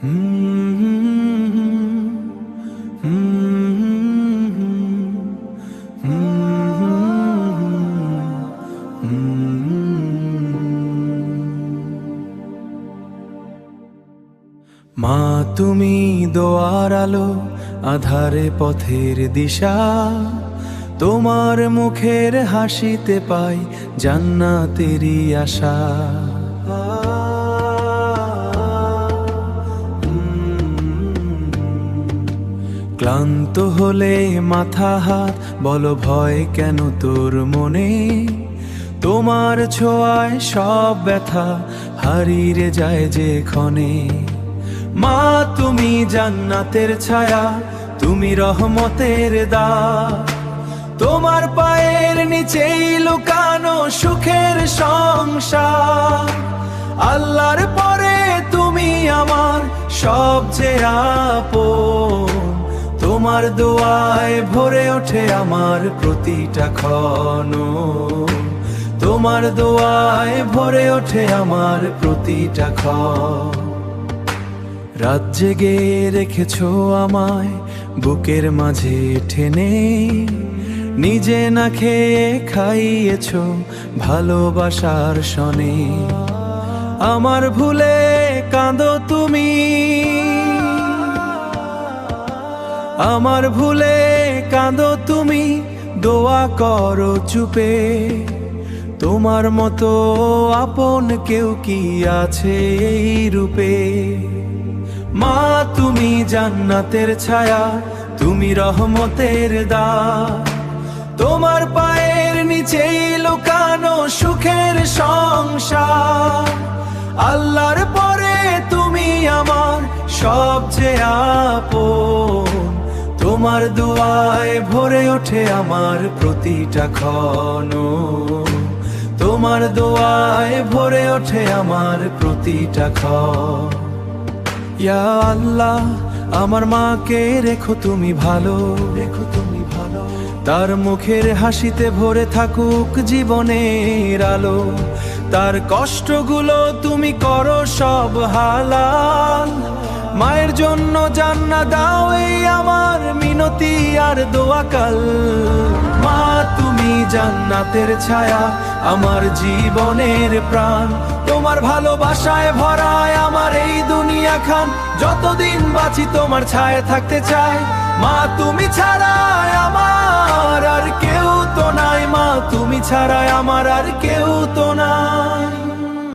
মা তুমি দোয়ার আলো, আধারে পথের দিশা, তোমার মুখের হাসিতে পাই জান্নাতেরই আশা। ক্লান্ত হলে মাথা হাত বলো ভয় কেন তোর মনে, তোমার ছোঁয়ায় সব ব্যথা হারিয়ে যায় যে ক্ষণে। মা তুমি জান্নাতের ছায়া, তুমি রহমতের দ্বার, তোমার পায়ের নিচেই লুকানো সুখের সংসার। আল্লাহর পরে তুমি আমার সবচেয়ে আপন, তোমার দোয়ায় ভরে ওঠে আমার প্রতিটা ক্ষণ, তোমার দোয়ায় ভরে ওঠে আমার প্রতিটা ক্ষণ। রাত জেগে রেখেছো আমায় বুকের মাঝে টেনে, নিজে না খেয়ে খাইয়েছো ভালোবাসার শনে। আমার ভুলে কাঁদো তুমি, আমার ভুলে কাঁদো তুমি, দোয়া করো চুপে। তোমার মতো আপন কেউ কি আছে এই রূপে? মা তুমি জান্নাতের ছায়া, তুমি রহমতের দ্বার, তোমার পায়ের নিচেই লুকানো সুখের সংসার। আল্লাহর পরে তুমি আমার সবচেয়ে আপন, তোমার দোয়ায় ভরে ওঠে আমার প্রতিটা ক্ষণ, তোমার দোয়ায় ভরে ওঠে আমার প্রতিটা ক্ষণ। ইয়া আল্লাহ আমার মাকে রেখো তুমি ভালো, রেখো তুমি ভালো, তার মুখের হাসিতে ভরে থাকুক জীবনের আলো। তার কষ্টগুলো তুমি করো সব হালাল, মায়ের জন্য জান্নাত দাও এই আমার মিনতি আর দোয়াকাল। মা তুমি জান্নাতের ছায়া, আমার জীবনের প্রাণ, তোমার ভালোবাসায় ভরায় আমার এই দুনিয়া খান। যতদিন বাঁচি তোমার ছায়া থাকতে চাই, মা তুমি ছাড়া আমার আর কেউ তো নাই, মা তুমি ছাড়া আমার আর কেউ তো নাই।